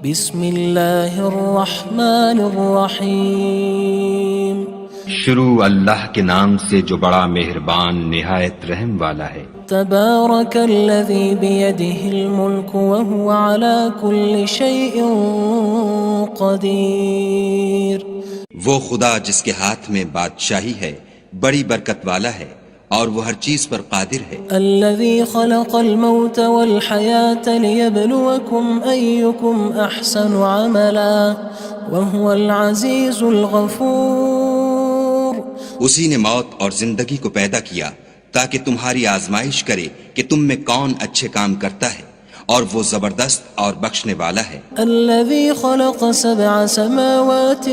بسم اللہ الرحمن الرحیم شروع اللہ کے نام سے جو بڑا مہربان نہایت رحم والا ہے۔ تبارک الذی بیدہ الملک وہو علی کل شیء قدیر۔ وہ خدا جس کے ہاتھ میں بادشاہی ہے بڑی برکت والا ہے اور وہ ہر چیز پر قادر ہے۔ الذي خلق الموت والحياة ليبلوكم أيكم أحسن عملا وهو العزيز الغفور۔ اسی نے موت اور زندگی کو پیدا کیا تاکہ تمہاری آزمائش کرے کہ تم میں کون اچھے کام کرتا ہے، اور وہ زبردست اور بخشنے والا ہے۔ الذي خلق 7 سماوات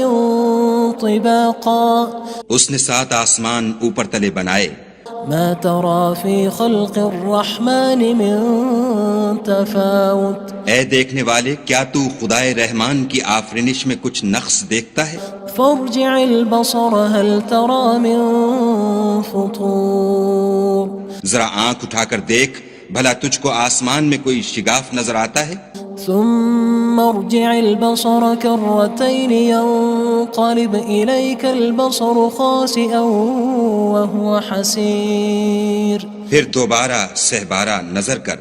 طباقا۔ اس نے 7 آسمان اوپر تلے بنائے۔ ما ترى في خلق الرحمن من تفاوت۔ اے دیکھنے والے، کیا تو خدائے رحمان کی آفرینش میں کچھ نقص دیکھتا ہے؟ فارجع البصر هل ترى من فطور۔ ذرا آنکھ اٹھا کر دیکھ، بھلا تجھ کو آسمان میں کوئی شگاف نظر آتا ہے؟ ثم ارجع البصر كرتين ينقلب إليك البصر خاسئا وهو حسير۔ پھر دوبارہ سہبارہ نظر کر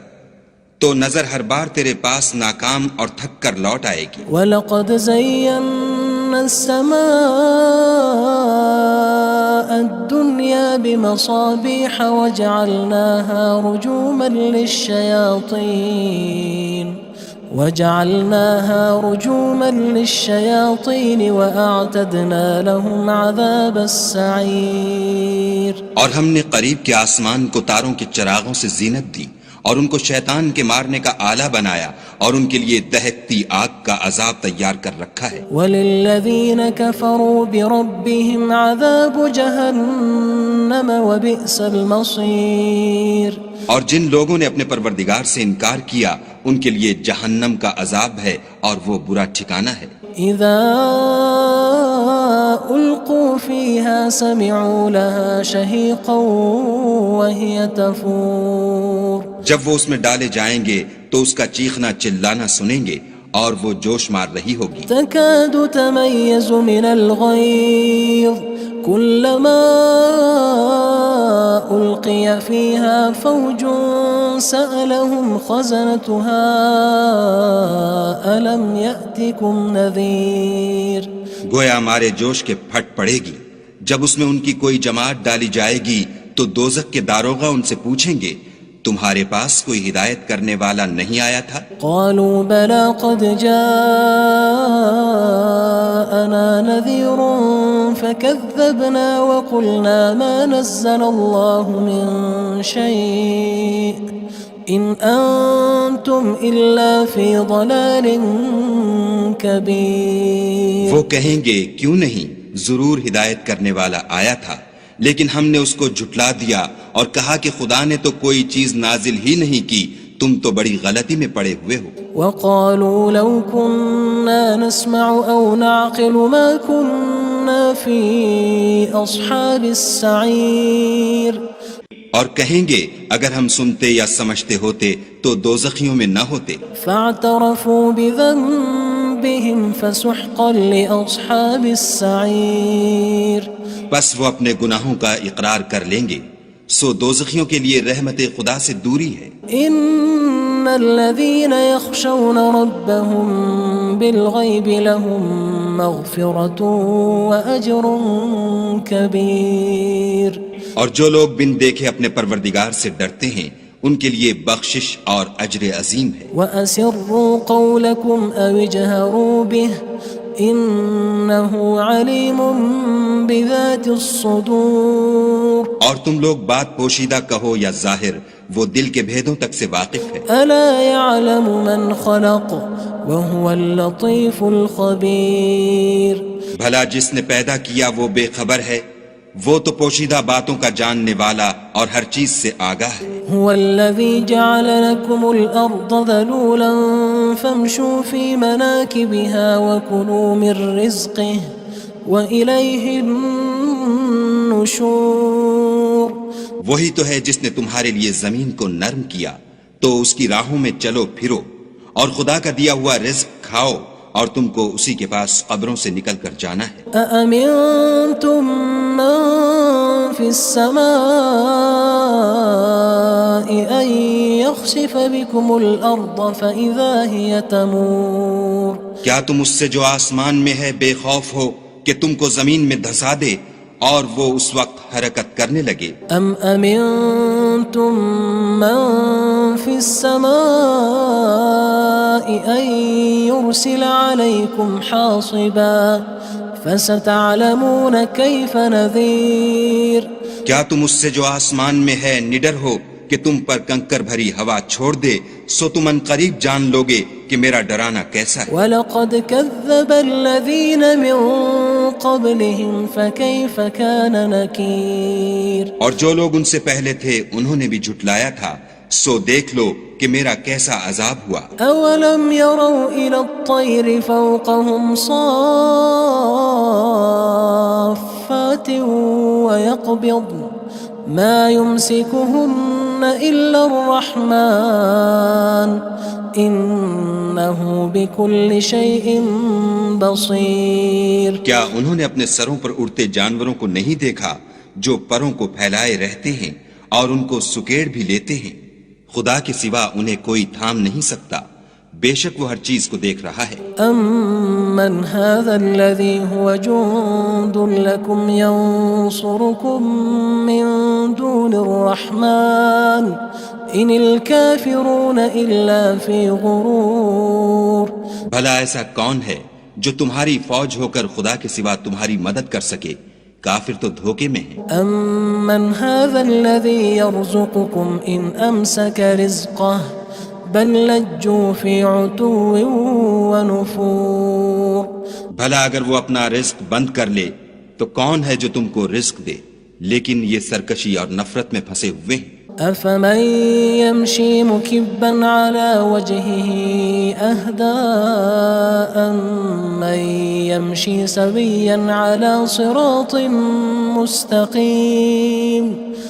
تو نظر ہر بار تیرے پاس ناکام اور تھک کر لوٹ آئے گی۔ وَلَقَدْ زَيَّنَّا السَّمَاءَ الدُّنْيَا بِمَصَابِيحَ وَجَعَلْنَاهَا رُجُومًا لِلشَّيَاطِينِ وَأَعْتَدْنَا لَهُمْ عَذَابَ السَّعِيرِ۔ اور ہم نے قریب کے آسمان کو تاروں کے چراغوں سے زینت دی اور ان کو شیطان کے مارنے کا آلہ بنایا، اور ان کے لیے دہکتی آگ کا عذاب تیار کر رکھا ہے۔ وَلِلَّذِينَ كَفَرُوا بِرَبِّهِمْ عَذَابُ جَهَنَّمَ وَبِئْسَ الْمَصِيرُ۔ اور جن لوگوں نے اپنے پروردگار سے انکار کیا ان کے لیے جہنم کا عذاب ہے اور وہ برا ٹھکانہ ہے۔ اذا القوا فيها سمعوا لها شهيقا وهي تفور۔ جب وہ اس میں ڈالے جائیں گے تو اس کا چیخنا چلانا سنیں گے اور وہ جوش مار رہی ہوگی۔ تكاد تميز من الغيظ كلما ألقي فيها فوج سألهم خزنتها ألم يأتكم نذير۔ گویا مارے جوش کے پھٹ پڑے گی۔ جب اس میں ان کی کوئی جماعت ڈالی جائے گی تو دوزخ کے داروغہ ان سے پوچھیں گے تمہارے پاس کوئی ہدایت کرنے والا نہیں آیا تھا؟ قالوا بلى قد جاءنا نذير فكذبنا وقلنا ما نزل الله من شيء إن أنتم إلا في ضلال كبير۔ وہ کہیں گے کیوں نہیں، ضرور ہدایت کرنے والا آیا تھا، لیکن ہم نے اس کو جھٹلا دیا اور کہا کہ خدا نے تو کوئی چیز نازل ہی نہیں کی، تم تو بڑی غلطی میں پڑے ہوئے ہو۔ وقالوا لو كنا نسمع أو نعقل ما كنا في أصحاب السعير۔ اور کہیں گے اگر ہم سنتے یا سمجھتے ہوتے تو دوزخیوں میں نہ ہوتے۔ فاعترفوا بذنبهم فسحقا لأصحاب السعير۔ بس وہ اپنے گناہوں کا اقرار کر لیں گے، سو دوزخیوں کے لیے رحمت خدا سے دوری ہے۔ ان الذين يخشون ربهم بالغيب لهم مغفرة وأجر كبير۔ اور جو لوگ بن دیکھے اپنے پروردگار سے ڈرتے ہیں ان کے لیے بخشش اور اجر عظیم ہے۔ وَأَسِرُّوا قَوْلَكُمْ أَوِ اجْهَرُوا بِهِ إِنَّهُ عَلِيمٌ بِذَاتِ الصُّدُورِ۔ اور تم لوگ بات پوشیدہ کہو یا ظاہر، وہ دل کے بھیدوں تک سے واقف ہے۔ أَلَا يَعْلَمُ مَنْ خَلَقَ وَهُوَ اللَّطِيفُ الْخَبِيرُ۔ بھلا جس نے پیدا کیا وہ بے خبر ہے، وہ تو پوشیدہ باتوں کا جاننے والا اور ہر چیز سے آگاہ ہے۔ هو الذي جعل لكم الأرض ذلولا فامشوا في مناكبها وكلوا من رزقه وإليه النشور۔ وہی تو ہے جس نے تمہارے لیے زمین کو نرم کیا تو اس کی راہوں میں چلو پھرو اور خدا کا دیا ہوا رزق کھاؤ اور تم کو اسی کے پاس قبروں سے نکل کر جانا ہے۔ أأمنتم من في السماء أن يخسف بكم الأرض فإذا هي تمور کیا تم اس سے جو آسمان میں ہے بے خوف ہو کہ تم کو زمین میں دھسا دے اور وہ اس وقت حرکت کرنے لگے؟ أم أمنتم من في السماء أن يرسل عليكم حاصبا فستعلمون كيف نذير کیا تم اس سے جو آسمان میں ہے نڈر ہو کہ تم پر کنکر بھری ہوا چھوڑ دے، سو تم ان قریب جان لوگے کہ میرا ڈرانا کیسا ہے۔ وَلَقَدْ كَذَّبَ الَّذِينَ مِن قَبْلِهِمْ فَكَيْفَ كَانَ نَكِيرٌ اور جو لوگ ان سے پہلے تھے انہوں نے بھی جھٹلایا تھا، سو دیکھ لو کہ میرا کیسا عذاب ہوا۔ أَوَلَمْ يَرَوْا إِلَى الطَّيْرِ فَوْقَهُمْ صَافَّاتٍ وَيَقْبِضْنَ مَا يُمْسِكُهُنَّ إِلَّا الرَّحْمَنُ إِنَّهُ بِكُلِّ شَيْءٍ بَصِيرٌ کیا انہوں نے اپنے سروں پر اڑتے جانوروں کو نہیں دیکھا جو پروں کو پھیلائے رہتے ہیں اور ان کو سکیڑ بھی لیتے ہیں؟ خدا کے سوا انہیں کوئی تھام نہیں سکتا، بے شک وہ ہر چیز کو دیکھ رہا ہے۔ أَمَّنْ هَذَا الَّذِي هُوَ جُندٌ لَكُمْ يَنصُرُكُم مِّن دُونِ الرَّحْمَنِ إِنِ الْكَافِرُونَ إِلَّا فِي غُرُورٍ بھلا ایسا کون ہے جو تمہاری فوج ہو کر خدا کے سوا تمہاری مدد کر سکے؟ کافر تو دھوکے میں ہیں۔ أَمَّنْ هَذَا الَّذِي يَرْزُقُكُمْ إِنْ أَمْسَكَ رِزْقَهُ بَلْ لَجُّوا فِي عُتُوٍّ وَنُفُورٍ بھلا اگر وہ اپنا رزق بند کر لے تو کون ہے جو تم کو رزق دے؟ لیکن یہ سرکشی اور نفرت میں پھنسے ہوئے ہیں۔ أَفَمَن يَمْشِي مُكِبًّا عَلَى وَجْهِهِ أَهْدَىٰ أَمَّن يَمْشِي سَوِيًّا عَلَى صِرَاطٍ مُّسْتَقِيمٍ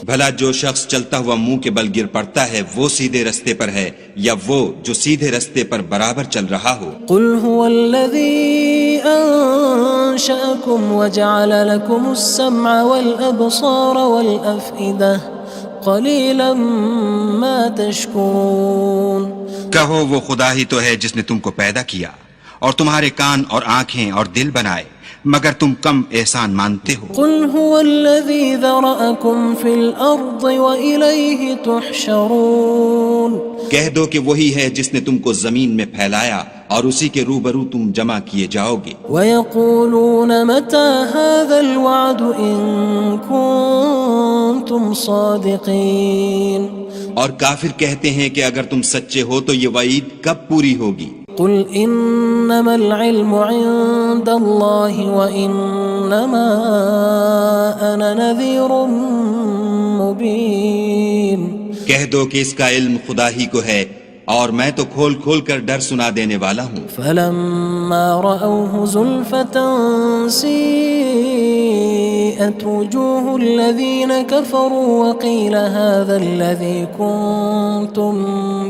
بھلا جو شخص چلتا ہوا منہ کے بل گر پڑتا ہے وہ سیدھے رستے پر ہے یا وہ جو سیدھے رستے پر برابر چل رہا ہو؟ قُلْ هُوَ الَّذِي أَنشَأَكُمْ وَجَعَلَ لَكُمُ السَّمْعَ وَالْأَبْصَارَ وَالْأَفْئِدَةَ قَلِيلًا مَا تَشْكُرُونَ کہو وہ خدا ہی تو ہے جس نے تم کو پیدا کیا اور تمہارے کان اور آنکھیں اور دل بنائے، مگر تم کم احسان مانتے ہو۔ قُلْ هُوَ الَّذِي ذَرَأَكُمْ فِي الْأَرْضِ وَإِلَيْهِ تُحْشَرُونَ کہہ دو کہ وہی ہے جس نے تم کو زمین میں پھیلایا اور اسی کے روبرو تم جمع کیے جاؤ گے۔ وَيَقُولُونَ مَتَى هَذَا الْوَعْدُ إِن كُنتُمْ صَادِقِينَ اور کافر کہتے ہیں کہ اگر تم سچے ہو تو یہ وعید کب پوری ہوگی؟ قُلْ إِنَّمَا الْعِلْمُ عِندَ اللَّهِ وَإِنَّمَا أَنَا نَذِيرٌ مُّبِينٌ کہہ دو کہ اس کا علم خدا ہی کو ہے اور میں تو کھول کھول کر ڈر سنا دینے والا ہوں۔ فَلَمَّا رَأَوْهُ زُلْفَةً سِيئَتْ وُجُوهُ الَّذِينَ كَفَرُوا وَقِيلَ هَذَا الَّذِي كُنتُم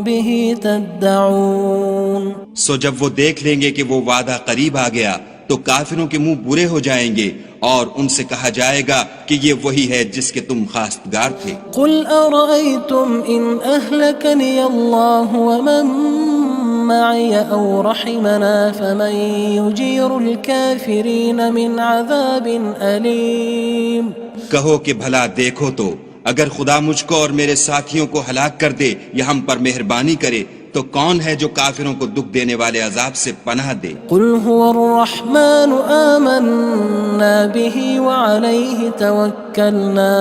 بِهِ تَدَّعُونَ سو جب وہ دیکھ لیں گے کہ وہ وعدہ قریب آ گیا تو کافروں کے منہ برے ہو جائیں گے اور ان سے کہا جائے گا کہ یہ وہی ہے جس کے تم خواستگار تھے۔ قُلْ أَرَأَيْتُمْ إِنْ أَهْلَكَنِيَ اللَّهُ وَمَن مَّعِيَ أَوْ رَحِمَنَا فَمَن يُجِيرُ الْكَافِرِينَ مِنْ عَذَابٍ أَلِيمٍ کہو کہ بھلا دیکھو تو اگر خدا مجھ کو اور میرے ساتھیوں کو ہلاک کر دے یا ہم پر مہربانی کرے تو کون ہے جو کافروں کو دکھ دینے والے عذاب سے پناہ دے؟ قُلْ هُوَ الرَّحْمَنُ آمَنَّا بِهِ وَعَلَيْهِ تَوَكَّلْنَا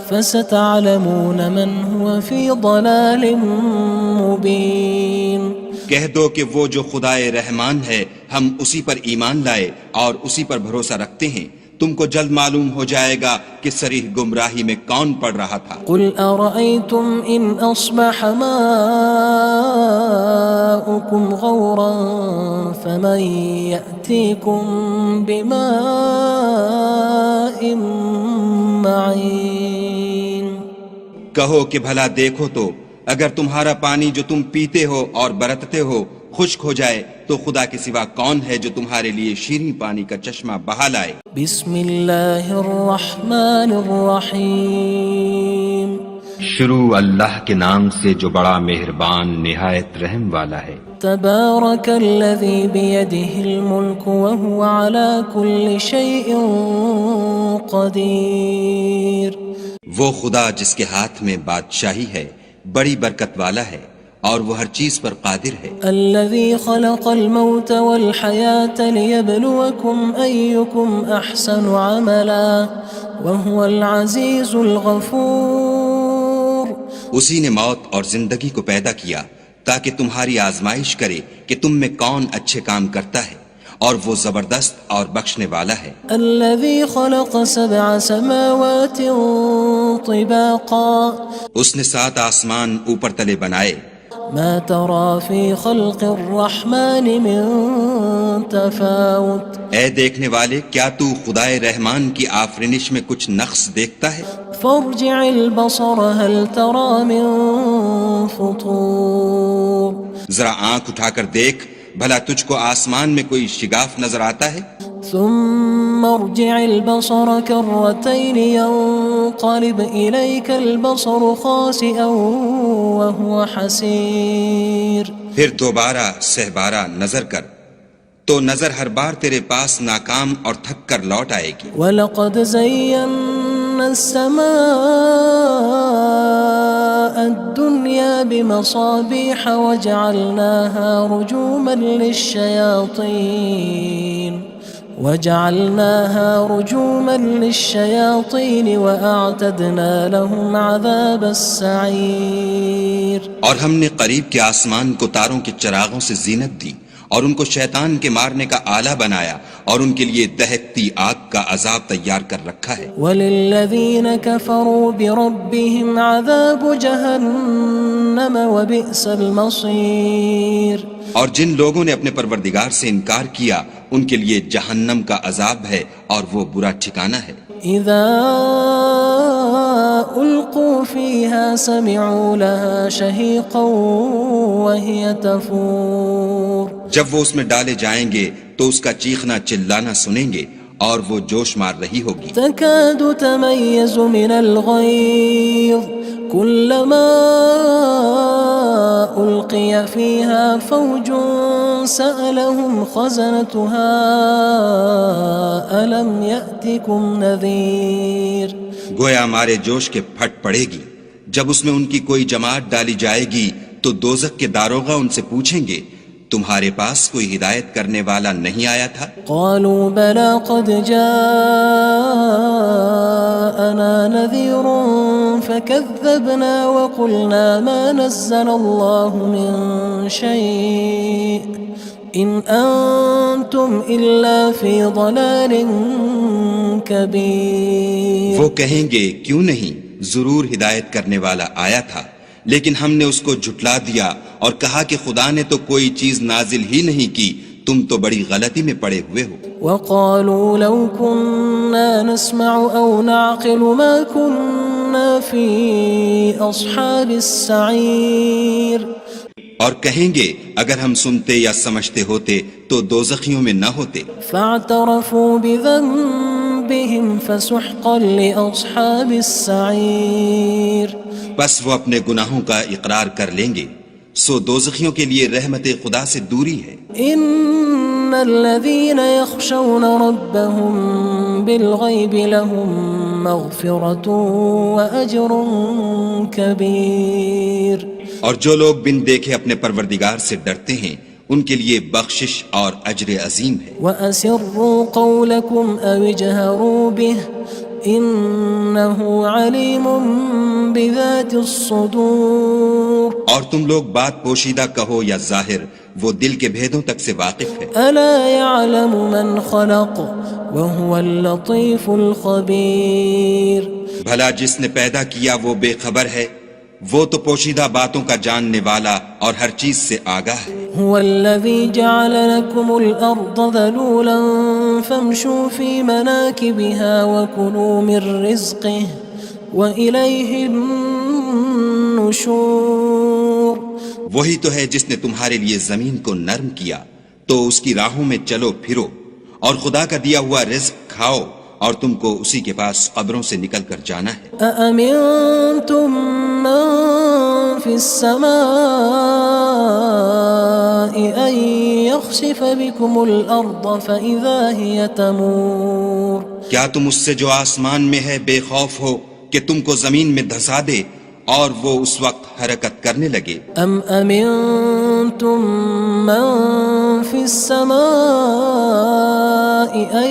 فَسَتَعْلَمُونَ مَنْ هُوَ فِي ضَلَالٍ مُّبِينٍ کہہ دو کہ وہ جو خدائے رحمان ہے ہم اسی پر ایمان لائے اور اسی پر بھروسہ رکھتے ہیں، تم کو جلد معلوم ہو جائے گا کہ صریح گمراہی میں کون پڑ رہا تھا۔ قُلْ أَرَأَيْتُمْ إِنْ أَصْبَحَ مَاؤُكُمْ غَوْرًا فَمَن يَأْتِيكُم بِمَاءٍ مَّعِينٍ کہو کہ بھلا دیکھو تو اگر تمہارا پانی جو تم پیتے ہو اور برتتے ہو خشک ہو جائے تو خدا کے سوا کون ہے جو تمہارے لیے شیریں پانی کا چشمہ بہا لائے؟ بسم اللہ الرحمن الرحیم شروع اللہ کے نام سے جو بڑا مہربان نہایت رحم والا ہے۔ تبارک الذی بیدہ الملک وہو علی کل شیء قدیر۔ وہ خدا جس کے ہاتھ میں بادشاہی ہے بڑی برکت والا ہے اور وہ ہر چیز پر قادر ہے۔ الذي خلق الموت والحياة ليبلوكم أيكم أحسن عملا وهو العزيز الغفور۔ اسی نے موت اور زندگی کو پیدا کیا تاکہ تمہاری آزمائش کرے کہ تم میں کون اچھے کام کرتا ہے، اور وہ زبردست اور بخشنے والا ہے۔ الذي خلق 7 سماوات طباقا۔ اس نے 7 آسمان اوپر تلے بنائے۔ ما ترى في خلق الرحمن من تفاوت۔ اے دیکھنے والے، کیا تو خدائے رحمان کی آفرینش میں کچھ نقص دیکھتا ہے؟ فارجع البصر هل ترى من فطور۔ ذرا آنکھ اٹھا کر دیکھ، بھلا تجھ کو آسمان میں کوئی شگاف نظر آتا ہے؟ ثم ارجع البصر كرتين ينقلب إليك البصر خاسئا وهو حسير۔ پھر دوبارہ سہبارہ نظر کر تو نظر ہر بار تیرے پاس ناکام اور تھک کر لوٹ آئے گی۔ وَلَقَدْ زَيَّنَّا السَّمَاءَ الدُّنْيَا بِمَصَابِيحَ وَجَعَلْنَاهَا رُجُومًا لِلشَّيَاطِينِ وَأَعْتَدْنَا لَهُمْ عَذَابَ السَّعِيرِ۔ اور ہم نے قریب کے آسمان کو تاروں کے چراغوں سے زینت دی اور ان کو شیطان کے مارنے کا آلہ بنایا اور ان کے لیے دہکتی آگ کا عذاب تیار کر رکھا ہے۔ وَلِلَّذِينَ كَفَرُوا بِرَبِّهِمْ عَذَابُ جَهَنَّمَ وَبِئْسَ الْمَصِيرُ۔ اور جن لوگوں نے اپنے پروردگار سے انکار کیا ان کے لیے جہنم کا عذاب ہے اور وہ برا ٹھکانہ ہے۔ اذا القوا فيها سمعوا لها شهيقا وهي تفور۔ جب وہ اس میں ڈالے جائیں گے تو اس کا چیخنا چلانا سنیں گے اور وہ جوش مار رہی ہوگی۔ تكاد تميز من الغيظ كلما ألقي فيها فوج سألهم خزنتها ألم يأتكم نذير۔ گویا ہمارے جوش کے پھٹ پڑے گی جب اس میں ان کی کوئی جماعت ڈالی جائے گی تو دوزخ کے داروغہ ان سے پوچھیں گے تمہارے پاس کوئی ہدایت کرنے والا نہیں آیا تھا؟ قالوا بلى قد جاءنا نذير فكذبنا وقلنا ما نزل الله من شيء إن أنتم إلا في ضلال كبير۔ وہ کہیں گے کیوں نہیں، ضرور ہدایت کرنے والا آیا تھا، لیکن ہم نے اس کو جھٹلا دیا اور کہا کہ خدا نے تو کوئی چیز نازل ہی نہیں کی، تم تو بڑی غلطی میں پڑے ہوئے ہو۔ وقالوا لو كنا نسمع أو نعقل ما كنا في أصحاب السعير۔ اور کہیں گے اگر ہم سنتے یا سمجھتے ہوتے تو دوزخیوں میں نہ ہوتے۔ فاعترفوا بذنبهم فسحقا لأصحاب السعير۔ بس وہ اپنے گناہوں کا اقرار کر لیں گے، سو دوزخیوں کے لیے رحمت خدا سے دوری ہے۔ ان الذين يخشون ربهم بالغيب لهم مغفرة وأجر كبير۔ اور جو لوگ بن دیکھے اپنے پروردگار سے ڈرتے ہیں ان کے لیے بخشش اور اجر عظیم ہے۔ وَأَسِرُّوا قَوْلَكُمْ أَوِ اجْهَرُوا بِهِ إِنَّهُ عَلِيمٌ بِذَاتِ الصُّدُورِ۔ اور تم لوگ بات پوشیدہ کہو یا ظاہر، وہ دل کے بھیدوں تک سے واقف ہے۔ أَلَا يَعْلَمُ مَنْ خَلَقَ وَهُوَ اللَّطِيفُ الْخَبِيرُ۔ بھلا جس نے پیدا کیا وہ بے خبر ہے، وہ تو پوشیدہ باتوں کا جاننے والا اور ہر چیز سے آگاہ ہے۔ هو الذي جعل لكم الأرض ذلولا فامشوا في مناكبها وكلوا من رزقه وإليه النشور۔ النشور وہی تو ہے جس نے تمہارے لیے زمین کو نرم کیا تو اس کی راہوں میں چلو پھرو، اور خدا کا دیا ہوا رزق کھاؤ، اور تم کو اسی کے پاس قبروں سے نکل کر جانا ہے۔ أأمنتم من في السماء أن يخسف بكم الأرض فإذا هي تمور کیا تم اس سے جو آسمان میں ہے بے خوف ہو کہ تم کو زمین میں دھسا دے اور وہ اس وقت حرکت کرنے لگے؟ أم أمنتم من في السماء أن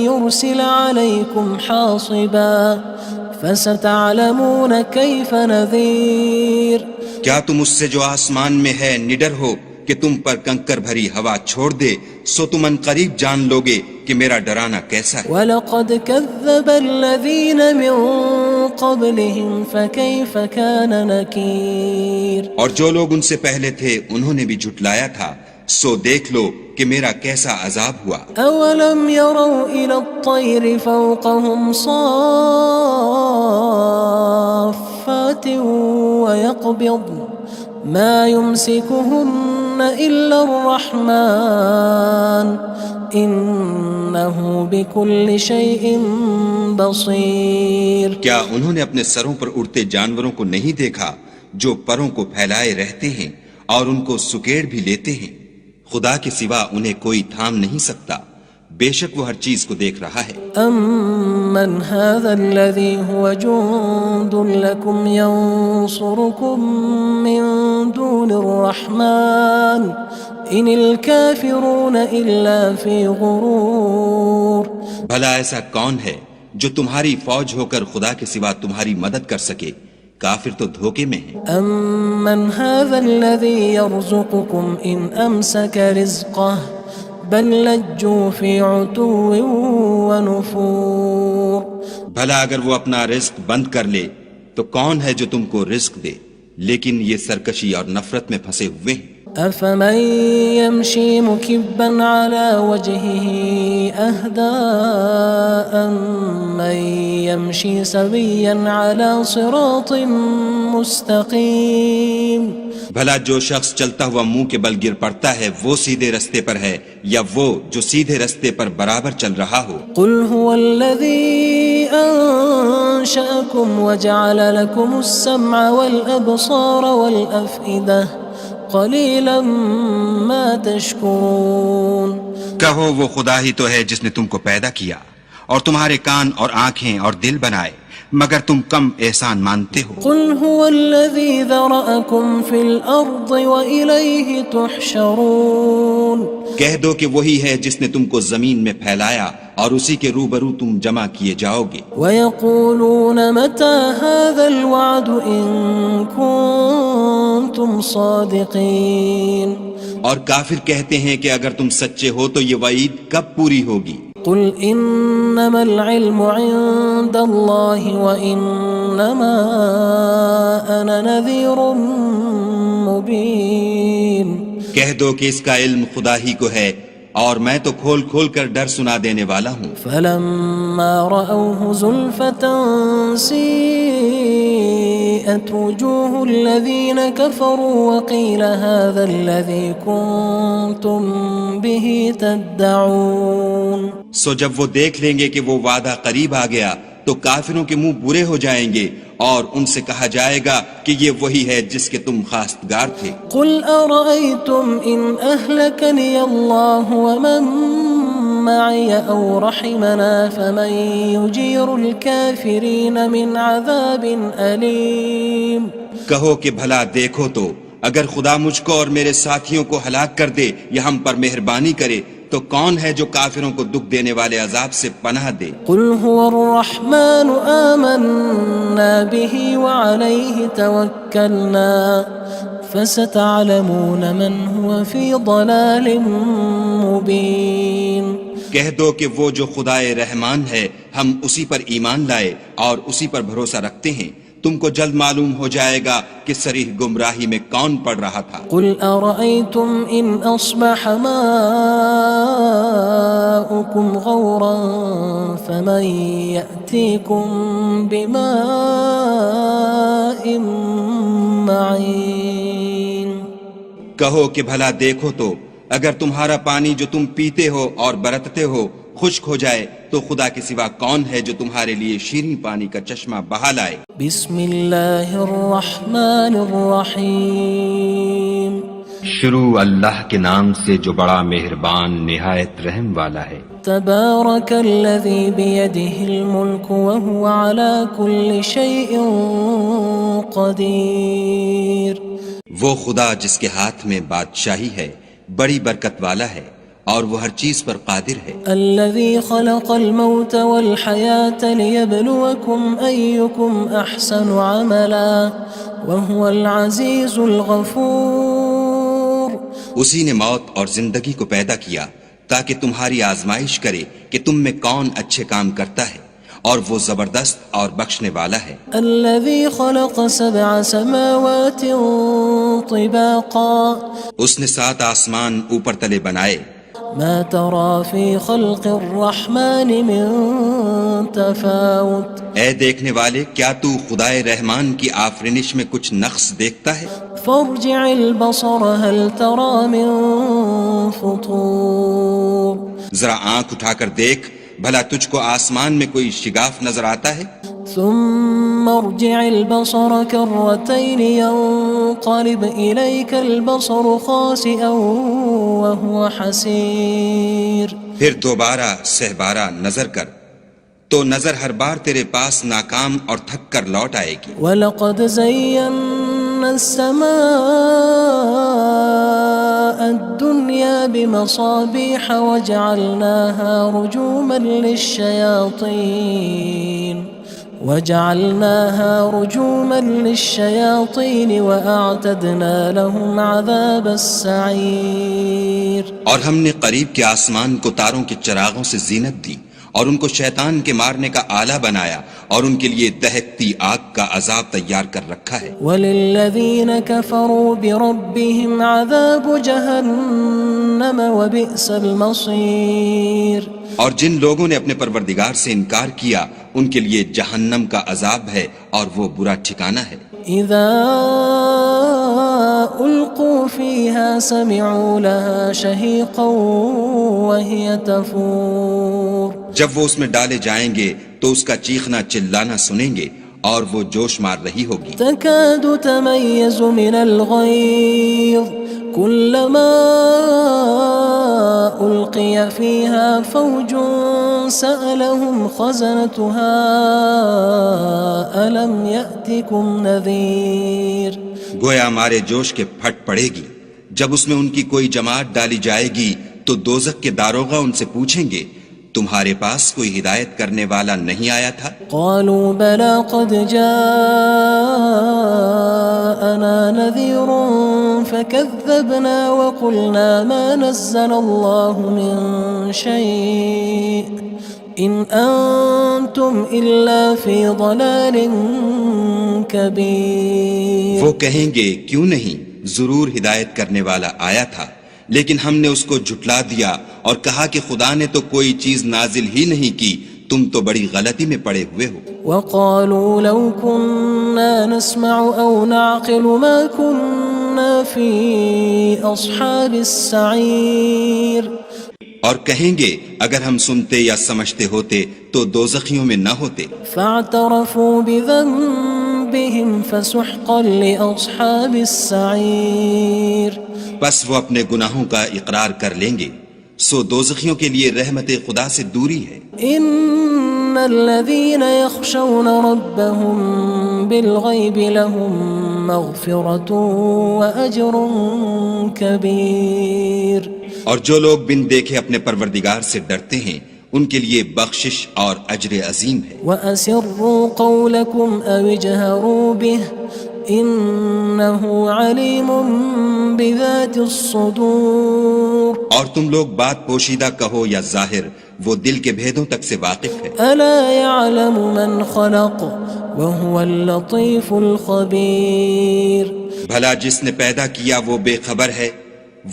يرسل عليكم حاصبا فستعلمون كيف نذير کیا تم اس سے جو آسمان میں ہے نڈر ہو کہ تم پر کنکر بھری ہوا چھوڑ دے، سو تم ان قریب جان لوگے کہ میرا ڈرانا کیسا ہے۔ وَلَقَدْ كَذَّبَ الَّذِينَ مِن قَبْلِهِمْ فَكَيْفَ كَانَ نَكِيرٌ اور جو لوگ ان سے پہلے تھے انہوں نے بھی جھٹلایا تھا، سو دیکھ لو کہ میرا کیسا عذاب ہوا۔ أَوَلَمْ يَرَوْا إِلَى الطَّيْرِ فَوْقَهُمْ صَافَّاتٍ وَيَقْبِضْنَ مَا يُمْسِكُهُنَّ إِلَّا الرَّحْمَنُ إِنَّهُ بِكُلِّ شَيْءٍ بَصِيرٌ کیا انہوں نے اپنے سروں پر اڑتے جانوروں کو نہیں دیکھا جو پروں کو پھیلائے رہتے ہیں اور ان کو سکیڑ بھی لیتے ہیں؟ خدا کے سوا انہیں کوئی تھام نہیں سکتا، بے شک وہ ہر چیز کو دیکھ رہا ہے۔ أَمَّنْ هَذَا الَّذِي هُوَ جُندٌ لَكُمْ يَنصُرُكُم مِّن دُونِ الرَّحْمَنِ إِنِ الْكَافِرُونَ إِلَّا فِي غُرُورٍ بھلا ایسا کون ہے جو تمہاری فوج ہو کر خدا کے سوا تمہاری مدد کر سکے؟ کافر تو دھوکے میں ہیں۔ أَمَّنْ هَذَا الَّذِي يَرْزُقُكُمْ إِنْ أَمْسَكَ رِزْقَهُ بَلْ لَجُّوا فِي عُتُوٍّ وَنُفُورٍ بھلا اگر وہ اپنا رزق بند کر لے تو کون ہے جو تم کو رزق دے؟ لیکن یہ سرکشی اور نفرت میں پھنسے ہوئے ہیں۔ أَفَمَن يَمْشِي مُكِبًّا عَلَى وَجْهِهِ أَهْدَىٰ أَمَّن يَمْشِي سَوِيًّا عَلَى صِرَاطٍ مُّسْتَقِيمٍ بھلا جو شخص چلتا ہوا منہ کے بل گر پڑتا ہے وہ سیدھے رستے پر ہے یا وہ جو سیدھے رستے پر برابر چل رہا ہو؟ قُلْ هُوَ الَّذِي أَنشَأَكُمْ وَجَعَلَ لَكُمُ السَّمْعَ وَالْأَبْصَارَ وَالْأَفْئِدَةَ قَلِيلًا مَا تَشْكُرُونَ کہو وہ خدا ہی تو ہے جس نے تم کو پیدا کیا اور تمہارے کان اور آنکھیں اور دل بنائے، مگر تم کم احسان مانتے ہو۔ قُلْ هُوَ الَّذِي ذَرَأَكُمْ فِي الْأَرْضِ وَإِلَيْهِ تُحْشَرُونَ کہہ دو کہ وہی ہے جس نے تم کو زمین میں پھیلایا اور اسی کے روبرو تم جمع کیے جاؤ گے۔ وَيَقُولُونَ مَتَى هَذَا الْوَعْدُ إِن كُنتُمْ صَادِقِينَ اور کافر کہتے ہیں کہ اگر تم سچے ہو تو یہ وعید کب پوری ہوگی؟ قُلْ إِنَّمَا الْعِلْمُ عِندَ اللَّهِ وَإِنَّمَا أَنَا نَذِيرٌ مُّبِينٌ کہہ دو کہ اس کا علم خدا ہی کو ہے اور میں تو کھول کھول کر ڈر سنا دینے والا ہوں۔ فَلَمَّا رَأَوْهُ زُلْفَةً سِيئَتْ وُجُوهُ الَّذِينَ كَفَرُوا وَقِيلَ هَذَا الَّذِي كُنتُم بِهِ تَدَّعُونَ سو جب وہ دیکھ لیں گے کہ وہ وعدہ قریب آ گیا تو کافروں کے منہ برے ہو جائیں گے اور ان سے کہا جائے گا کہ یہ وہی ہے جس کے تم خواستگار تھے۔ قُلْ أَرَأَيْتُمْ إِنْ أَهْلَكَنِيَ اللَّهُ وَمَن مَّعِيَ أَوْ رَحِمَنَا فَمَن يُجِيرُ الْكَافِرِينَ مِنْ عَذَابٍ أَلِيمٍ کہو کہ بھلا دیکھو تو اگر خدا مجھ کو اور میرے ساتھیوں کو ہلاک کر دے یا ہم پر مہربانی کرے تو کون ہے جو کافروں کو دکھ دینے والے عذاب سے پناہ دے؟ قُلْ هُوَ الرَّحْمَنُ آمَنَّا بِهِ وَعَلَيْهِ تَوَكَّلْنَا فَسَتَعْلَمُونَ مَنْ هُوَ فِي ضَلَالٍ مُّبِينٍ کہہ دو کہ وہ جو خدائے رحمان ہے ہم اسی پر ایمان لائے اور اسی پر بھروسہ رکھتے ہیں، تم کو جلد معلوم ہو جائے گا کہ صریح گمراہی میں کون پڑ رہا تھا۔ قُلْ أَرَأَيْتُمْ إِنْ أَصْبَحَ مَاؤُكُمْ غَوْرًا فَمَن يَأْتِيكُم بِمَاءٍ کہو کہ بھلا دیکھو تو اگر تمہارا پانی جو تم پیتے ہو اور برتتے ہو خشک ہو جائے تو خدا کے سوا کون ہے جو تمہارے لیے شیریں پانی کا چشمہ بہا لائے؟ بسم اللہ الرحمن الرحیم شروع اللہ کے نام سے جو بڑا مہربان نہایت رحم والا ہے۔ تبارک الذی بیدہ الملک وہو علی کل شیء قدیر۔ وہ خدا جس کے ہاتھ میں بادشاہی ہے بڑی برکت والا ہے اور وہ ہر چیز پر قادر ہے۔ الذی خلق الموت والحیاة لیبلوکم ایکم احسن عملا وہو العزیز الغفور۔ اسی نے موت اور زندگی کو پیدا کیا تاکہ تمہاری آزمائش کرے کہ تم میں کون اچھے کام کرتا ہے اور وہ زبردست اور بخشنے والا ہے۔ الذی خلق سبع سماوات طباقا۔ اس نے 7 آسمان اوپر تلے بنائے۔ ما ترى في خلق الرحمن من تفاوت۔ اے دیکھنے والے کیا تو خدائے رحمان کی آفرینش میں کچھ نقص دیکھتا ہے؟ فارجع البصر هل ترى من فطور۔ ذرا آنکھ اٹھا کر دیکھ بھلا تجھ کو آسمان میں کوئی شگاف نظر آتا ہے؟ ثم ارجع البصر كرتين ينقلب إليك البصر خاسئا وهو حسير۔ پھر دوبارہ سہبارہ نظر کر تو نظر ہر بار تیرے پاس ناکام اور تھک کر لوٹ آئے گی۔ وَلَقَدْ زَيَّنَّا السَّمَاءَ الدُّنْيَا بِمَصَابِيحَ وَجَعَلْنَاهَا رُجُومًا لِلشَّيَاطِينِ وَأَعْتَدْنَا لَهُمْ عَذَابَ السَّعِيرِ۔ اور ہم نے قریب کے آسمان کو تاروں کے چراغوں سے زینت دی اور ان کو شیطان کے مارنے کا آلہ بنایا اور ان کے لیے دہکتی آگ کا عذاب تیار کر رکھا ہے۔ وَلِلَّذِينَ كَفَرُوا بِرَبِّهِمْ عَذَابُ جَهَنَّمَ وَبِئْسَ الْمَصِيرُ۔ اور جن لوگوں نے اپنے پروردگار سے انکار کیا ان کے لیے جہنم کا عذاب ہے اور وہ برا ٹھکانہ ہے۔ اذا القوا فيها سمعوا لها شهيقا وهي تفور۔ جب وہ اس میں ڈالے جائیں گے تو اس کا چیخنا چلانا سنیں گے اور وہ جوش مار رہی ہوگی۔ تكاد تميز من الغيظ كلما ألقي فيها فوج سألهم خزنتها ألم يأتكم نذير۔ گویا مارے جوش کے پھٹ پڑے گی جب اس میں ان کی کوئی جماعت ڈالی جائے گی تو دوزخ کے داروغہ ان سے پوچھیں گے تمہارے پاس کوئی ہدایت کرنے والا نہیں آیا تھا؟ قالوا بلى قد جاءنا نذير فكذبنا وقلنا ما نزل الله من شيء إن أنتم إلا في ضلال كبير۔ وہ کہیں گے کیوں نہیں، ضرور ہدایت کرنے والا آیا تھا لیکن ہم نے اس کو جھٹلا دیا اور کہا کہ خدا نے تو کوئی چیز نازل ہی نہیں کی، تم تو بڑی غلطی میں پڑے ہوئے ہو۔ وقالوا لو كنا نسمع أو نعقل ما كنا في أصحاب السعير۔ اور کہیں گے اگر ہم سنتے یا سمجھتے ہوتے تو دوزخیوں میں نہ ہوتے۔ فاعترفوا بذنبهم فسحقا لأصحاب السعير۔ بس وہ اپنے گناہوں کا اقرار کر لیں گے، سو دوزخیوں کے لیے رحمت خدا سے دوری ہے۔ ان الذين يخشون ربهم بالغيب لهم مغفرة وأجر كبير۔ اور جو لوگ بن دیکھے اپنے پروردگار سے ڈرتے ہیں ان کے لیے بخشش اور اجر عظیم ہے۔ وَأَسِرُّوا قَوْلَكُمْ أَوِ اجْهَرُوا بِهِ إِنَّهُ عَلِيمٌ بِذَاتِ الصُّدُورِ۔ اور تم لوگ بات پوشیدہ کہو یا ظاہر، وہ دل کے بھیدوں تک سے واقف ہے۔ أَلَا يَعْلَمُ مَنْ خَلَقَ وَهُوَ اللَّطِيفُ الْخَبِيرُ۔ بھلا جس نے پیدا کیا وہ بے خبر ہے،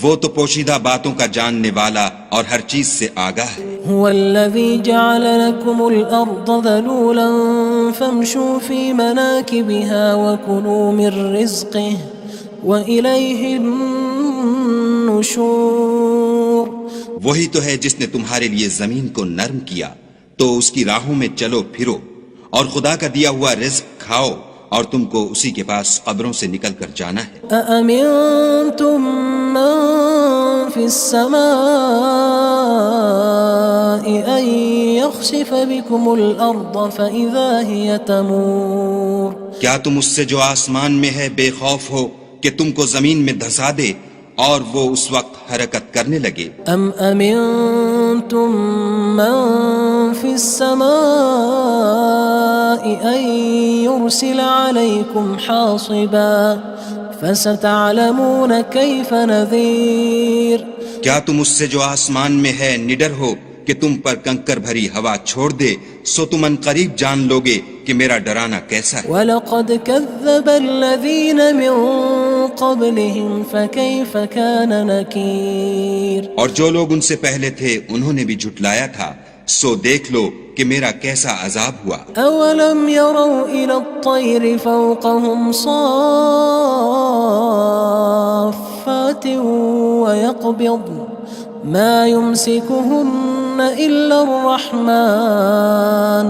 وہ تو پوشیدہ باتوں کا جاننے والا اور ہر چیز سے آگاہ ہے۔ هو الذي جعل لكم الأرض ذلولا فامشوا في مناكبها وكلوا من رزقه وإليه النشور وہی تو ہے جس نے تمہارے لیے زمین کو نرم کیا تو اس کی راہوں میں چلو پھرو، اور خدا کا دیا ہوا رزق کھاؤ، اور تم کو اسی کے پاس قبروں سے نکل کر جانا ہے۔ أأمنتم من في السماء أن يخسف بكم الأرض فإذا هي تمور کیا تم اس سے جو آسمان میں ہے بے خوف ہو کہ تم کو زمین میں دھسا دے اور وہ اس وقت حرکت کرنے لگے؟ أم أمنتم من في السماء أن يرسل عليكم حاصبا فستعلمون كيف نذير کیا تم اس سے جو آسمان میں ہے نڈر ہو کہ تم پر کنکر بھری ہوا چھوڑ دے، سو تم ان قریب جان لوگے کہ میرا ڈرانا کیسا ہے۔ وَلَقَدْ كَذَّبَ الَّذِينَ مِن قَبْلِهِمْ فَكَيْفَ كَانَ نَكِيرٌ اور جو لوگ ان سے پہلے تھے انہوں نے بھی جھٹلایا تھا، سو دیکھ لو کہ میرا کیسا عذاب ہوا۔ أَوَلَمْ يَرَوْا إِلَى الطَّيْرِ فَوْقَهُمْ صَافَّاتٍ وَيَقْبِضْنَ مَا يُمْسِكُهُنَّ إِلَّا الرَّحْمَنُ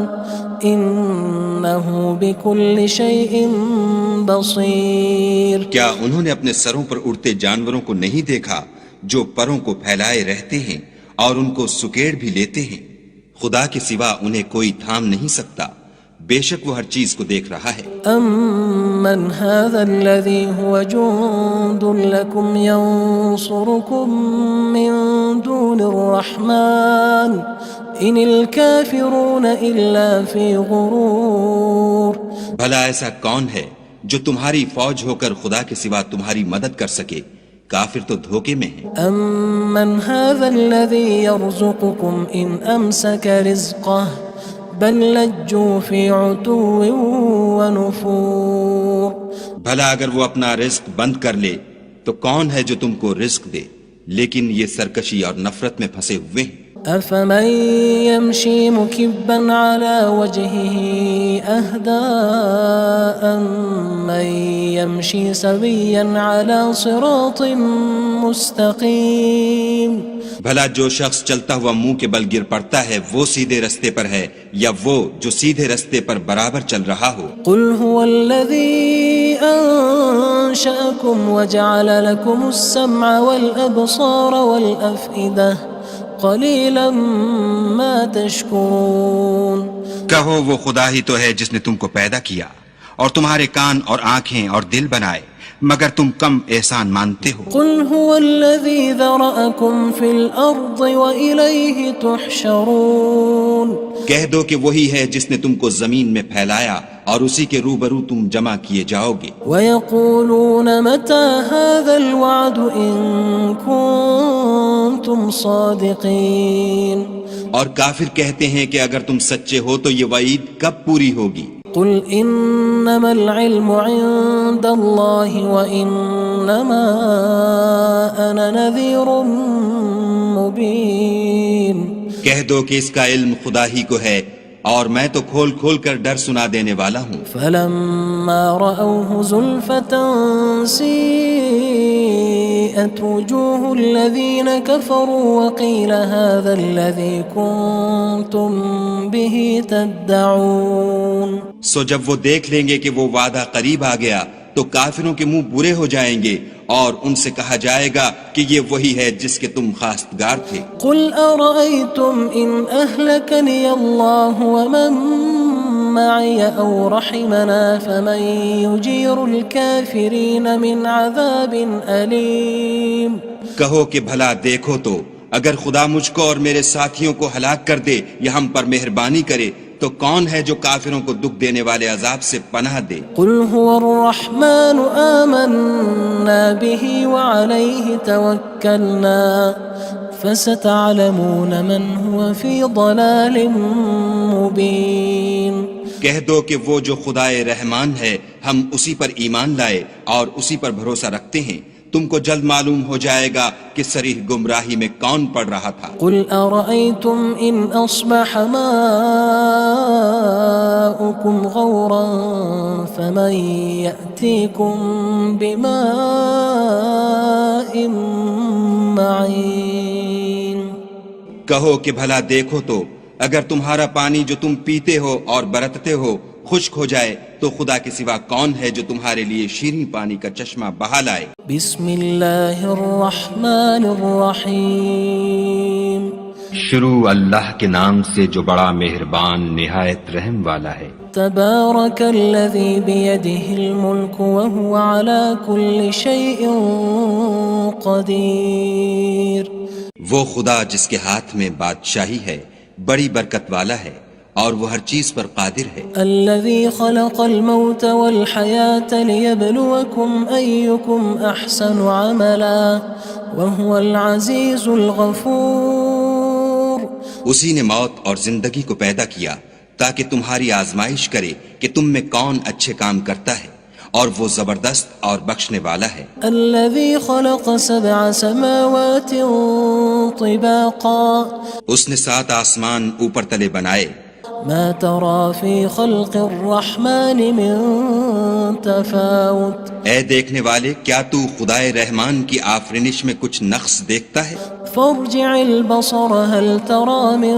إِنَّهُ بِكُلِّ شَيْءٍ بَصِيرٌ کیا انہوں نے اپنے سروں پر اڑتے جانوروں کو نہیں دیکھا جو پروں کو پھیلائے رہتے ہیں اور ان کو سکیڑ بھی لیتے ہیں؟ خدا کے سوا انہیں کوئی تھام نہیں سکتا، بے شک وہ ہر چیز کو دیکھ رہا ہے۔ أَمَّنْ هَذَا الَّذِي هُوَ جُندٌ لَكُمْ يَنصُرُكُم مِّن دُونِ الرَّحْمَنِ إِنِ الْكَافِرُونَ إِلَّا فِي غُرُورٍ بھلا ایسا کون ہے جو تمہاری فوج ہو کر خدا کے سوا تمہاری مدد کر سکے؟ کافر تو دھوکے میں ہیں۔ أَمَّنْ هَذَا الَّذِي يَرْزُقُكُمْ إِنْ أَمْسَكَ رِزْقَهُ بَلْ لَجُّوا فِي عُتُوٍّ وَنُفُورٍ بھلا اگر وہ اپنا رزق بند کر لے تو کون ہے جو تم کو رزق دے؟ لیکن یہ سرکشی اور نفرت میں پھنسے ہوئے ہیں۔ أَفَمَن يَمْشِي مُكِبًّا عَلَى وَجْهِهِ أَهْدَىٰ أَمَّن يَمْشِي سَوِيًّا عَلَى صِرَاطٍ مُّسْتَقِيمٍ بھلا جو شخص چلتا ہوا منہ کے بل گر پڑتا ہے وہ سیدھے رستے پر ہے یا وہ جو سیدھے رستے پر برابر چل رہا ہو؟ قُلْ هُوَ الَّذِي أَنشَأَكُمْ وَجَعَلَ لَكُمُ السَّمْعَ وَالْأَبْصَارَ وَالْأَفْئِدَةَ قَلِيلًا مَا تَشْكُرُونَ کہو وہ خدا ہی تو ہے جس نے تم کو پیدا کیا اور تمہارے کان اور آنکھیں اور دل بنائے، مگر تم کم احسان مانتے ہو۔ قُلْ هُوَ الَّذِي ذَرَأَكُمْ فِي الْأَرْضِ وَإِلَيْهِ تُحْشَرُونَ کہہ دو کہ وہی ہے جس نے تم کو زمین میں پھیلایا اور اسی کے روبرو تم جمع کیے جاؤ گے۔ وَيَقُولُونَ مَتَى هَذَا الْوَعْدُ إِن كُنتُمْ صَادِقِينَ اور کافر کہتے ہیں کہ اگر تم سچے ہو تو یہ وعید کب پوری ہوگی؟ قُلْ إِنَّمَا الْعِلْمُ عِندَ اللَّهِ وَإِنَّمَا أَنَا نَذِيرٌ مُّبِينٌ کہہ دو کہ اس کا علم خدا ہی کو ہے اور میں تو کھول کھول کر ڈر سنا دینے والا ہوں۔ فَلَمَّا رَأَوْهُ زُلْفَةً سِيئَتْ وُجُوهُ الَّذِينَ كَفَرُوا وَقِيلَ هَذَا الَّذِي كُنتُم بِهِ تَدَّعُونَ سو جب وہ دیکھ لیں گے کہ وہ وعدہ قریب آ گیا تو کافروں کے منہ برے ہو جائیں گے اور ان سے کہا جائے گا کہ یہ وہی ہے جس کے تم خواستگار تھے۔ قُلْ أَرَأَيْتُمْ إِنْ أَهْلَكَنِيَ اللَّهُ وَمَن مَّعِيَ أَوْ رَحِمَنَا فَمَن يُجِيرُ الْكَافِرِينَ مِنْ عَذَابٍ أَلِيمٍ کہو کہ بھلا دیکھو تو اگر خدا مجھ کو اور میرے ساتھیوں کو ہلاک کر دے یا ہم پر مہربانی کرے تو کون ہے جو کافروں کو دکھ دینے والے عذاب سے پناہ دے؟ قُلْ هُوَ الرَّحْمَنُ آمَنَّا بِهِ وَعَلَيْهِ تَوَكَّلْنَا فَسَتَعْلَمُونَ مَنْ هُوَ فِي ضَلَالٍ مُّبِينٍ کہہ دو کہ وہ جو خدائے رحمان ہے ہم اسی پر ایمان لائے اور اسی پر بھروسہ رکھتے ہیں، تم کو جلد معلوم ہو جائے گا کہ صریح گمراہی میں کون پڑ رہا تھا۔ قُلْ أَرَأَيْتُمْ إِنْ أَصْبَحَ مَاؤُكُمْ غَوْرًا فَمَن يَأْتِيكُم بِمَاءٍ ماء معين کہو کہ بھلا دیکھو تو اگر تمہارا پانی جو تم پیتے ہو اور برتتے ہو خشک ہو جائے تو خدا کے سوا کون ہے جو تمہارے لیے شیریں پانی کا چشمہ بہا لائے؟ بسم اللہ الرحمن الرحیم شروع اللہ کے نام سے جو بڑا مہربان نہایت رحم والا ہے۔ تبارک الذی بیدہ الملک وہو علی کل شیء قدیر، وہ خدا جس کے ہاتھ میں بادشاہی ہے بڑی برکت والا ہے اور وہ ہر چیز پر قادر ہے۔ الذي خلق الموت والحياة ليبلوكم أيكم أحسن عملا وهو العزيز الغفور، اسی نے موت اور زندگی کو پیدا کیا تاکہ تمہاری آزمائش کرے کہ تم میں کون اچھے کام کرتا ہے، اور وہ زبردست اور بخشنے والا ہے۔ الذي خلق 7 سماوات طباقا، اس نے 7 آسمان اوپر تلے بنائے، ما ترى في خلق الرحمن من تفاوت، اے دیکھنے والے کیا تو خدائے رحمان کی آفرینش میں کچھ نقص دیکھتا ہے؟ فارجع البصر هل ترى من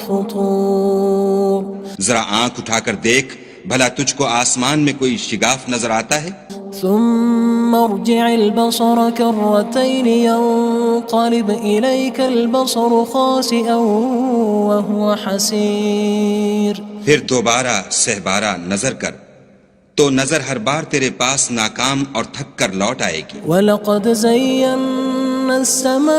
فطور، ذرا آنکھ اٹھا کر دیکھ بھلا تجھ کو آسمان میں کوئی شگاف نظر آتا ہے؟ ثم ارجع البصر كرتين ينقلب إليك البصر خاسئا وهو حسير، پھر دوبارہ سہبارہ نظر کر تو نظر ہر بار تیرے پاس ناکام اور تھک کر لوٹ آئے گی۔ وَلَقَدْ زَيَّنَّا السَّمَاءَ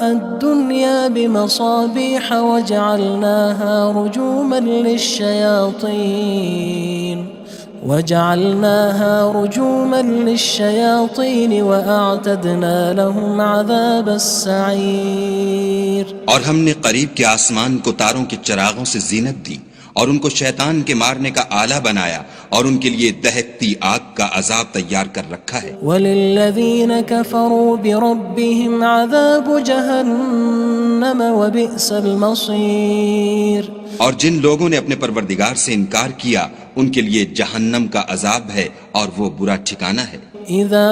الدُّنْيَا بِمَصَابِيحَ وَجَعَلْنَاهَا رُجُومًا لِلشَّيَاطِينِ وَأَعْتَدْنَا لَهُمْ عَذَابَ السَّعِيرِ، اور ہم نے قریب کے آسمان کو تاروں کے چراغوں سے زینت دی اور ان کو شیطان کے مارنے کا آلہ بنایا اور ان کے لیے دہکتی آگ کا عذاب تیار کر رکھا ہے۔ وَلِلَّذِينَ كَفَرُوا بِرَبِّهِمْ عَذَابُ جَهَنَّمَ وَبِئْسَ الْمَصِيرُ، اور جن لوگوں نے اپنے پروردگار سے انکار کیا ان کے لیے جہنم کا عذاب ہے اور وہ برا ٹھکانہ ہے۔ اذا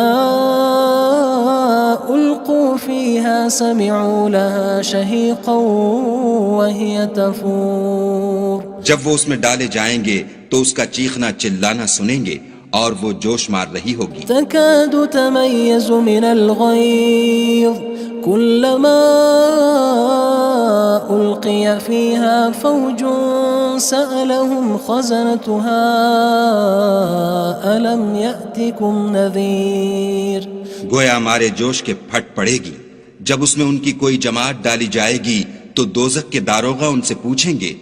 القوا فيها سمعوا لها شهيقا وهي تفور، جب وہ اس میں ڈالے جائیں گے تو اس کا چیخنا چلانا سنیں گے اور وہ جوش مار رہی ہوگی۔ تكاد تميز من الغيظ كلما ألقي فيها فوج سألهم خزنتها ألم يأتكم نذير، گویا مارے جوش کے پھٹ پڑے گی۔ جب اس میں ان کی کوئی جماعت ڈالی جائے گی تو دوزخ کے داروغہ ان سے پوچھیں گے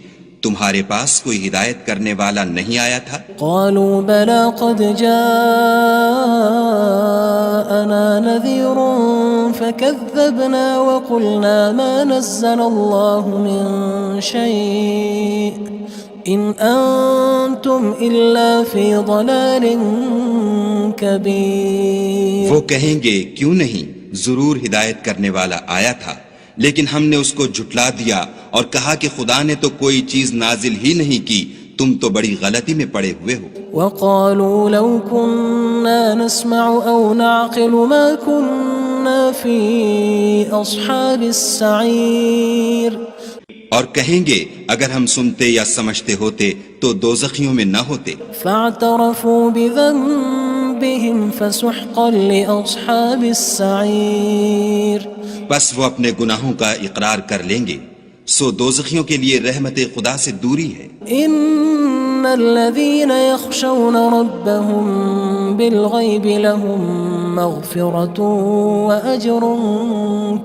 تمہارے پاس کوئی ہدایت کرنے والا نہیں آیا تھا؟ قالوا بلى قد جاءنا نذير فكذبنا وقلنا ما نزل الله من شيء إن أنتم إلا في ضلال كبير، وہ کہیں گے کیوں نہیں، ضرور ہدایت کرنے والا آیا تھا، لیکن ہم نے اس کو جھٹلا دیا اور کہا کہ خدا نے تو کوئی چیز نازل ہی نہیں کی، تم تو بڑی غلطی میں پڑے ہوئے ہو۔ وقالوا لو كنا نسمع أو نعقل ما كنا في أصحاب السعير، اور کہیں گے اگر ہم سنتے یا سمجھتے ہوتے تو دوزخیوں میں نہ ہوتے۔ فاعترفوا بذنبهم فسحقا لأصحاب السعير، بس وہ اپنے گناہوں کا اقرار کر لیں گے، سو دوزخیوں کے لیے رحمت خدا سے دوری ہے۔ ان الذين يخشون ربهم بالغيب لهم مغفرة وأجر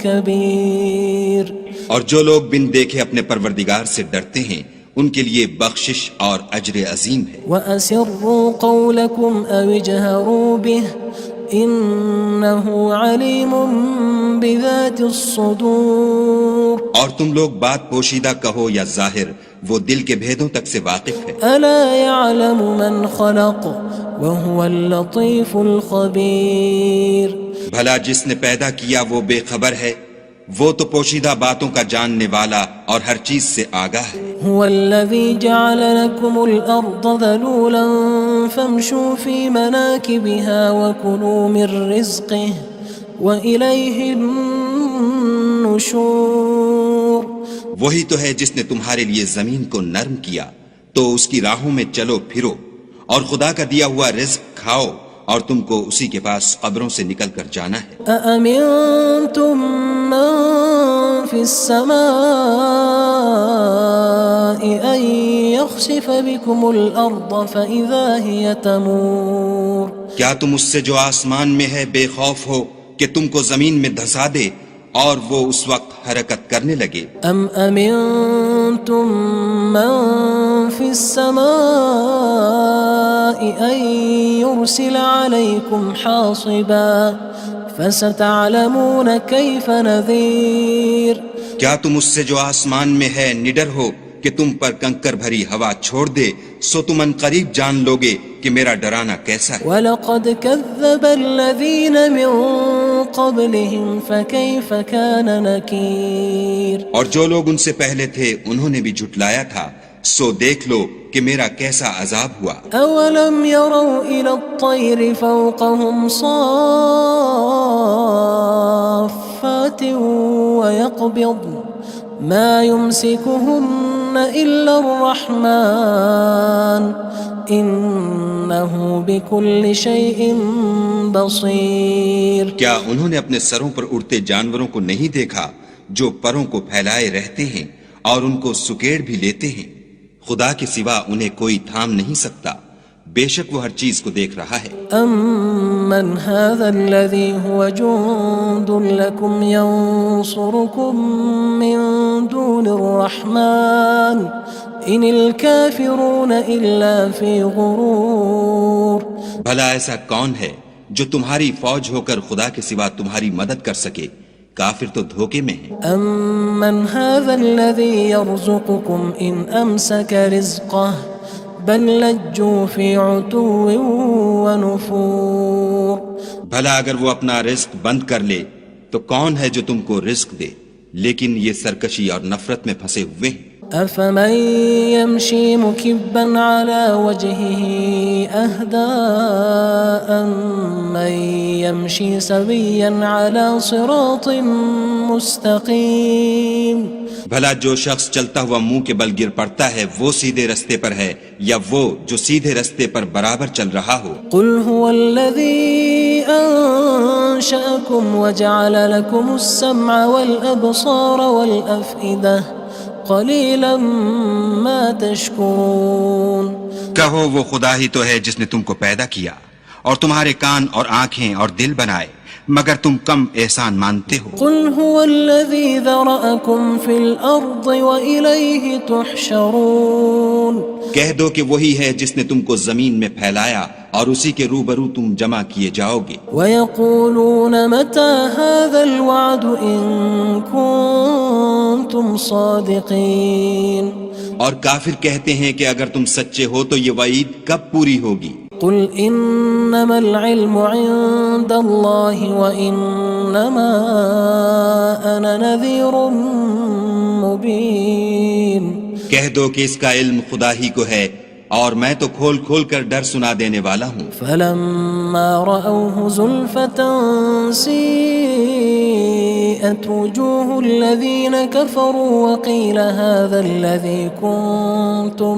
كبير، اور جو لوگ بن دیکھے اپنے پروردگار سے ڈرتے ہیں ان کے لیے بخشش اور اجر عظیم ہے۔ وَأَسِرُّوا قَوْلَكُمْ أَوِ اجْهَرُوا بِهِ إِنَّهُ عَلِيمٌ بِذَاتِ الصُّدُورِ، اور تم لوگ بات پوشیدہ کہو یا ظاہر، وہ دل کے بھیدوں تک سے واقف ہے۔ أَلَا يَعْلَمُ مَنْ خَلَقَ وَهُوَ اللَّطِيفُ الْخَبِيرُ، بھلا جس نے پیدا کیا وہ بے خبر ہے، وہ تو پوشیدہ باتوں کا جاننے والا اور ہر چیز سے آگاہ ہے۔ هو الذي جعل لكم الأرض ذلولا فامشوا في مناكبها وكلوا من رزقه وإليه النشور. وہی تو ہے جس نے تمہارے لیے زمین کو نرم کیا تو اس کی راہوں میں چلو پھرو اور خدا کا دیا ہوا رزق کھاؤ اور تم کو اسی کے پاس قبروں سے نکل کر جانا ہے. أأمنتم من في السماء أن يخسف بكم الأرض فإذا هي تمور. کیا تم اس سے جو آسمان میں ہے بے خوف ہو کہ تم کو زمین میں دھسا دے اور وہ اس وقت حرکت کرنے لگے؟ ام امنتم من في السماء ان يرسل عليكم حاصبا فستعلمون كيف نذير. کیا تم اس سے جو آسمان میں ہے نڈر ہو کہ تم پر کنکر بھری ہوا چھوڑ دے سو تم ان قریب جان لوگے کہ میرا ڈرانا کیسا ہے. وَلَقَدْ كَذَّبَ الَّذِينَ مِن قَبْلِهِمْ فَكَيْفَ كَانَ نَكِيرٌ. اور جو لوگ ان سے پہلے تھے انہوں نے بھی جھٹلایا تھا سو دیکھ لو کہ میرا کیسا عذاب ہوا. أَوَلَمْ يَرَوْا إِلَى الطَّيْرِ فَوْقَهُمْ صَافَّاتٍ وَيَقْبِضْنَ مَا يُمْسِكُهُنَّ إِلَّا الرَّحْمَنُ إِنَّهُ بِكُلِّ شَيْءٍ بَصِيرٌ. کیا انہوں نے اپنے سروں پر اڑتے جانوروں کو نہیں دیکھا جو پروں کو پھیلائے رہتے ہیں اور ان کو سکیڑ بھی لیتے ہیں؟ خدا کے سوا انہیں کوئی تھام نہیں سکتا، بے شک وہ ہر چیز کو دیکھ رہا ہے. أَمَّنْ هَذَا الَّذِي هُوَ جُندٌ لَكُمْ يَنصُرُكُم مِّن دُونِ الرَّحْمَنِ إِنِ الْكَافِرُونَ إِلَّا فِي غُرُورٍ. بھلا ایسا کون ہے جو تمہاری فوج ہو کر خدا کے سوا تمہاری مدد کر سکے؟ کافر تو دھوکے میں ہیں. أَمَّنْ هَذَا الَّذِي يَرْزُقُكُمْ إِنْ أَمْسَكَ رِزْقَهُ بَلْ لَجُّوا فِي عُتُوٍّ وَنُفُورٍ. بھلا اگر وہ اپنا رزق بند کر لے تو کون ہے جو تم کو رزق دے؟ لیکن یہ سرکشی اور نفرت میں پھنسے ہوئے ہیں. أَفَمَن يَمْشِي مُكِبًّا عَلَى وَجْهِهِ أَهْدَىٰ أَمَّن يَمْشِي سَوِيًّا عَلَى صِرَاطٍ مُّسْتَقِيمٍ. بھلا جو شخص چلتا ہوا منہ کے بل گر پڑتا ہے وہ سیدھے رستے پر ہے یا وہ جو سیدھے رستے پر برابر چل رہا ہو؟ قُلْ هُوَ الَّذِي أَنشَأَكُمْ وَجَعَلَ لَكُمُ السَّمْعَ وَالْأَبْصَارَ وَالْأَفْئِدَةَ قَلِيلًا مَا تَشْكُرُونَ. کہو وہ خدا ہی تو ہے جس نے تم کو پیدا کیا اور تمہارے کان اور آنکھیں اور دل بنائے، مگر تم کم احسان مانتے ہو. قُلْ هُوَ الَّذِي ذَرَأَكُمْ فِي الْأَرْضِ وَإِلَيْهِ تُحْشَرُونَ. کہہ دو کہ وہی ہے جس نے تم کو زمین میں پھیلایا اور اسی کے روبرو تم جمع کیے جاؤ گے. وَيَقُولُونَ مَتَى هَذَا الْوَعْدُ إِن كُنتُمْ صَادِقِينَ. اور کافر کہتے ہیں کہ اگر تم سچے ہو تو یہ وعید کب پوری ہوگی؟ قُلْ إِنَّمَا الْعِلْمُ عِندَ اللَّهِ وَإِنَّمَا أَنَا نَذِيرٌ مُّبِينٌ. کہہ دو کہ اس کا علم خدا ہی کو ہے اور میں تو کھول کھول کر ڈر سنا دینے والا ہوں. فَلَمَّا رَأَوْهُ زُلْفَةً سِيئَتْ وُجُوهُ الَّذِينَ كَفَرُوا وَقِيلَ هَذَا الَّذِي كُنتُم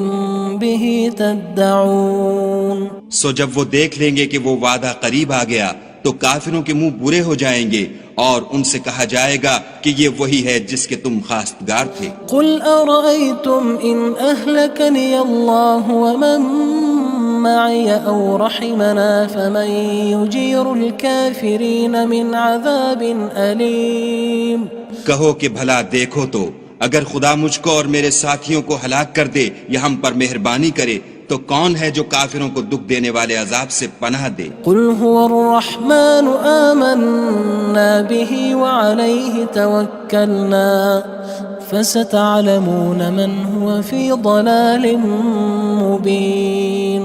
بِهِ تَدَّعُونَ. سو جب وہ دیکھ لیں گے کہ وہ وعدہ قریب آ گیا تو کافروں کے منہ برے ہو جائیں گے اور ان سے کہا جائے گا کہ یہ وہی ہے جس کے تم خواستگار تھے. قُلْ أَرَأَيْتُمْ إِنْ أَهْلَكَنِيَ اللَّهُ وَمَن مَّعِيَ أَوْ رَحِمَنَا فَمَن يُجِيرُ الْكَافِرِينَ مِنْ عَذَابٍ أَلِيمٍ. کہو کہ بھلا دیکھو تو اگر خدا مجھ کو اور میرے ساتھیوں کو ہلاک کر دے یا ہم پر مہربانی کرے تو کون ہے جو کافروں کو دکھ دینے والے عذاب سے پناہ دے؟ قُلْ هُوَ الرَّحْمَنُ آمَنَّا بِهِ وَعَلَيْهِ تَوَكَّلْنَا فَسَتَعْلَمُونَ مَنْ هُوَ فِي ضَلَالٍ مُّبِينٍ.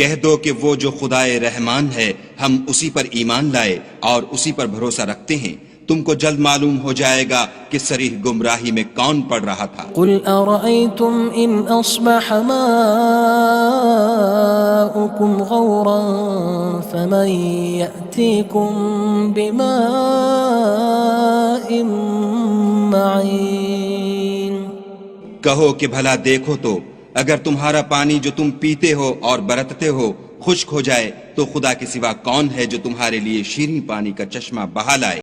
کہہ دو کہ وہ جو خدائے رحمان ہے ہم اسی پر ایمان لائے اور اسی پر بھروسہ رکھتے ہیں، تم کو جلد معلوم ہو جائے گا کہ صریح گمراہی میں کون پڑ رہا تھا۔ قل أرأيتم إن أصبح ماؤكم غورا فمن يأتيكم بماء معين۔ کہو کہ بھلا دیکھو تو اگر تمہارا پانی جو تم پیتے ہو اور برتتے ہو خشک ہو جائے تو خدا کے سوا کون ہے جو تمہارے لیے شیریں پانی کا چشمہ بہا لائے۔